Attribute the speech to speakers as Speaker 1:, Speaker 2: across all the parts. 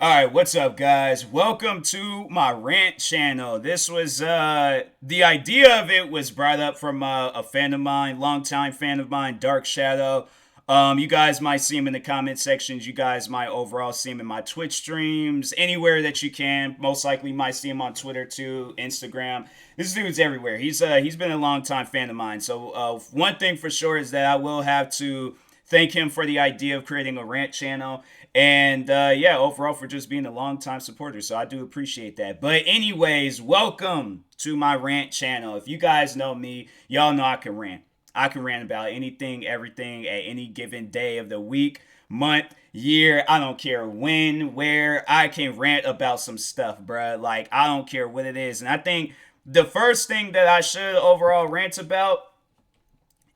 Speaker 1: All right, what's up, guys? Welcome to my rant channel. This was the idea of it was brought up from a fan of mine, longtime fan of mine, Dark Shadow. You guys might see him in the comment sections. You guys might overall see him in my Twitch streams, anywhere that you can. Most likely, might see him on Twitter too, Instagram. This dude's everywhere. He's been a longtime fan of mine. So one thing for sure is that I will have to thank him for the idea of creating a rant channel. And yeah, overall for just being a long time supporter. So I do appreciate that. But anyways, welcome to my rant channel. If you guys know me, y'all know I can rant. I can rant about anything, everything at any given day of the week, month, year. I don't care when, where. I can rant about some stuff, bruh. Like, I don't care what it is. And I think the first thing that I should overall rant about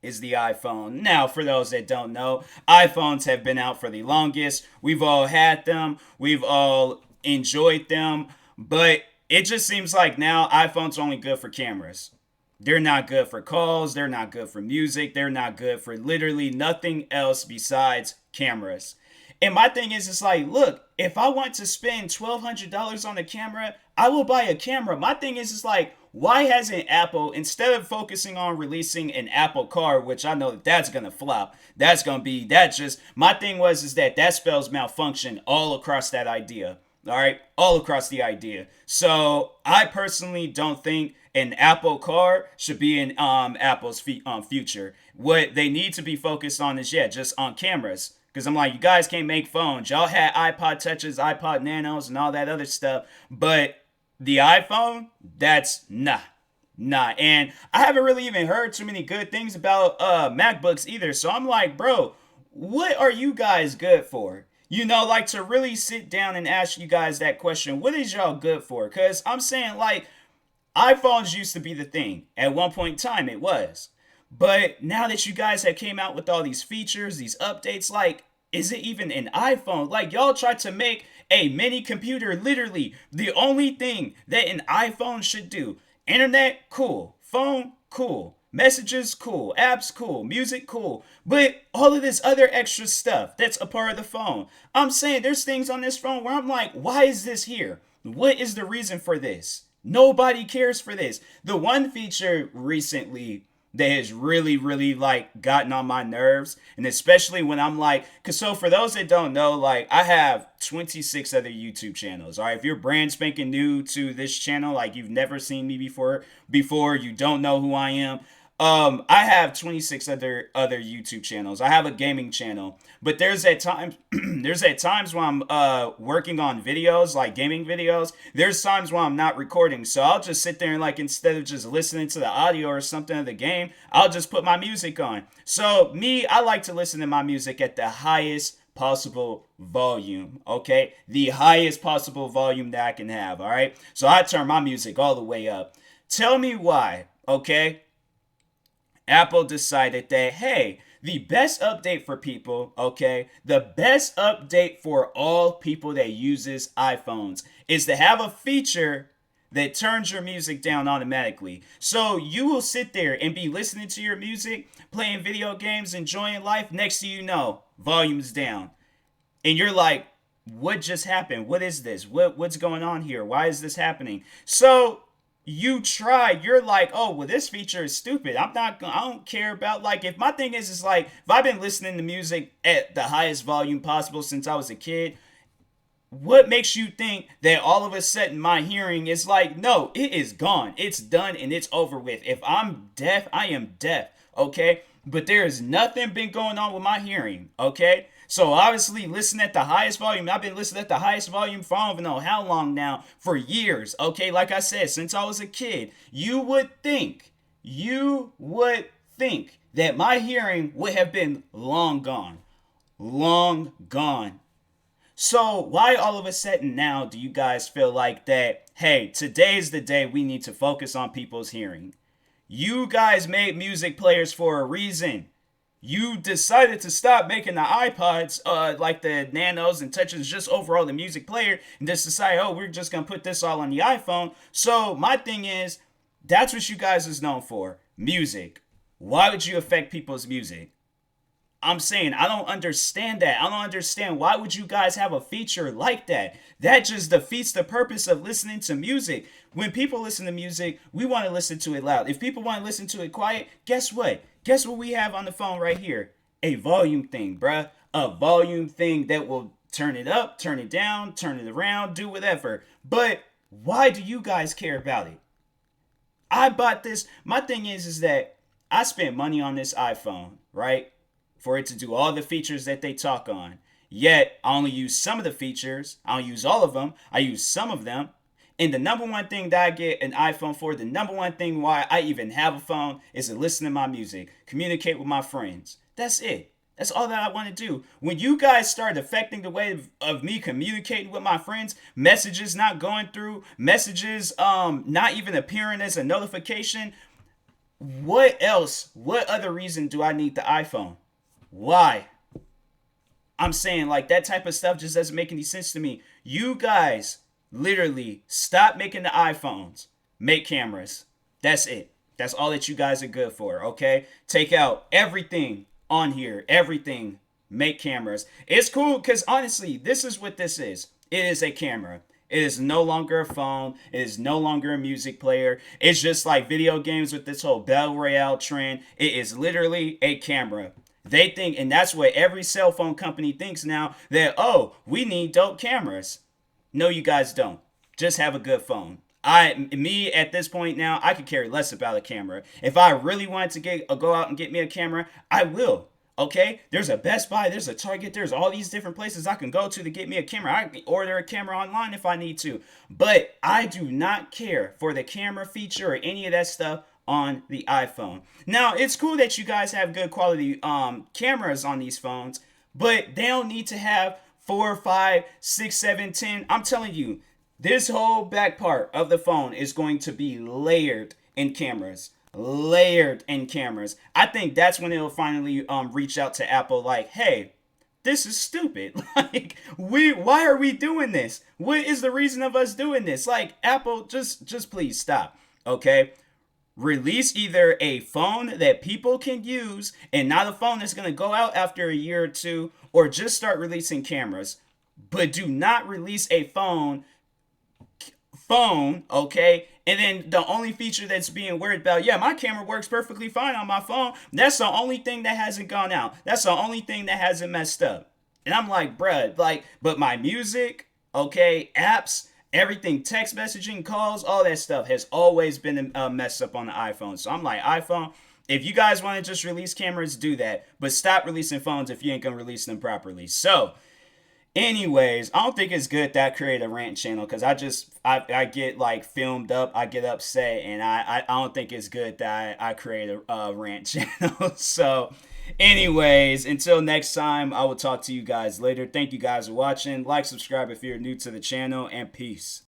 Speaker 1: is the iPhone. Now, for those that don't know, iPhones have been out for the longest. We've all had them. We've all enjoyed them. But it just seems like now iPhones are only good for cameras. They're not good for calls. They're not good for music. They're not good for literally nothing else besides cameras. And my thing is, it's like, look, if I want to spend $1,200 on a camera, I will buy a camera. My thing is, it's like, why hasn't Apple, instead of focusing on releasing an Apple car, which I know that that's going to flop, that's going to be, that just, my thing was, is that spells malfunction all across that idea. All right, all across the idea. So I personally don't think an Apple car should be in Apple's future. What they need to be focused on is, yeah, just on cameras. Because I'm like, you guys can't make phones. Y'all had iPod touches, iPod nanos, and all that other stuff. But the iPhone, that's nah. Nah. And I haven't really even heard too many good things about MacBooks either. So I'm like, bro, what are you guys good for? You know, like to really sit down and ask you guys that question. What is y'all good for? Because I'm saying, like, iPhones used to be the thing. At one point in time, it was. But now that you guys have came out with all these features, these updates, like, is it even an iPhone? Like, y'all tried to make a mini computer literally the only thing that an iPhone should do. Internet, cool. Phone, cool. Messages, cool. Apps, cool. Music, cool. But all of this other extra stuff that's a part of the phone. I'm saying there's things on this phone where I'm like, why is this here? What is the reason for this? Nobody cares for this. The one feature recently that has really like gotten on my nerves, and especially when I'm like, because so for those that don't know, like, I have 26 other YouTube channels. All right, if you're brand spanking new to this channel, like you've never seen me before, you don't know who I am. I have 26 other YouTube channels. I have a gaming channel, but there's at times there's at times when I'm working on videos, like gaming videos. There's times when I'm not recording, so I'll just sit there and, like, instead of just listening to the audio or something of the game, I'll just put my music on. So me, I like to listen to my music at the highest possible volume, okay? The highest possible volume that I can have, all right? So I turn my music all the way up. Tell me why, okay? Apple decided that, hey, the best update for people, okay, the best update for all people that uses iPhones is to have a feature that turns your music down automatically. So you will sit there and be listening to your music, playing video games, enjoying life. Next thing you know, volume's down. And you're like, what just happened? What is this? What's going on here? Why is this happening? So you try, you're like, oh, well, this feature is stupid. I don't care about, like, if my thing is like, if I've been listening to music at the highest volume possible since I was a kid, what makes you think that all of a sudden my hearing is like, no, it is gone. It's done and it's over with. If I'm deaf, I am deaf, okay? But there is nothing been going on with my hearing, okay? So obviously listen at the highest volume. I've been listening at the highest volume for I don't even know how long now, for years, okay? Like I said, since I was a kid. You would think that my hearing would have been long gone. Long gone. So why all of a sudden now do you guys feel like that, hey, today is the day we need to focus on people's hearing? You guys made music players for a reason. You decided to stop making the iPods, like the Nanos and Touches, just overall the music player, and just decide, oh, we're just going to put this all on the iPhone. So my thing is, that's what you guys is known for, music. Why would you affect people's music? I'm saying I don't understand that. I don't understand why would you guys have a feature like that? That just defeats the purpose of listening to music. When people listen to music, we want to listen to it loud. If people want to listen to it quiet, guess what? Guess what we have on the phone right here? A volume thing, bruh. A volume thing that will turn it up, turn it down, turn it around, do whatever. But why do you guys care about it? I bought this. My thing is that I spent money on this iPhone, right? For it to do all the features that they talk on. Yet I only use some of the features. I don't use all of them. I use some of them. And the number one thing that I get an iPhone for, the number one thing why I even have a phone is to listen to my music, communicate with my friends. That's it. That's all that I want to do. When you guys start affecting the way of me communicating with my friends, messages not going through, messages not even appearing as a notification, what else? What other reason do I need the iPhone? Why? I'm saying like that type of stuff just doesn't make any sense to me. You guys literally stop making the iPhones. Make cameras. That's it. That's all that you guys are good for, okay? Take out everything on here. Everything. Make cameras. It's cool because honestly, this is what this is. It is a camera. It is no longer a phone. It is no longer a music player. It's just like video games with this whole Battle Royale trend. It is literally a camera. They think, and that's what every cell phone company thinks now, that, oh, we need dope cameras. No, you guys don't. Just have a good phone. Me at this point now, I could care less about a camera. If I really wanted to go out and get me a camera, I will. Okay, there's a Best Buy, there's a Target, there's all these different places I can go to get me a camera. I can order a camera online if I need to. But I do not care for the camera feature or any of that stuff on the iPhone. Now, it's cool that you guys have good quality cameras on these phones, but they don't need to have 4, 5, 6, 7, 10. I'm telling you, this whole back part of the phone is going to be layered in cameras. Layered in cameras. I think that's when it'll finally reach out to Apple like, hey, this is stupid. Like, why are we doing this? What is the reason of us doing this? Like, Apple, just please stop. Okay? Release either a phone that people can use and not a phone that's going to go out after a year or two, or just start releasing cameras. But do not release a phone, okay? And then the only feature that's being worried about, yeah, my camera works perfectly fine on my phone. That's the only thing that hasn't gone out. That's the only thing that hasn't messed up. And I'm like, bruh, like, but my music, okay, apps, everything, text messaging, calls, all that stuff has always been messed up on the iPhone. So I'm like, iPhone, if you guys want to just release cameras, do that. But stop releasing phones if you ain't going to release them properly. So, anyways, I don't think it's good that I create a rant channel because I get like filmed up, I get upset, and I don't think it's good that I create a rant channel. So, anyways, until next time, I will talk to you guys later. Thank you guys for watching. Like, subscribe if you're new to the channel, and peace.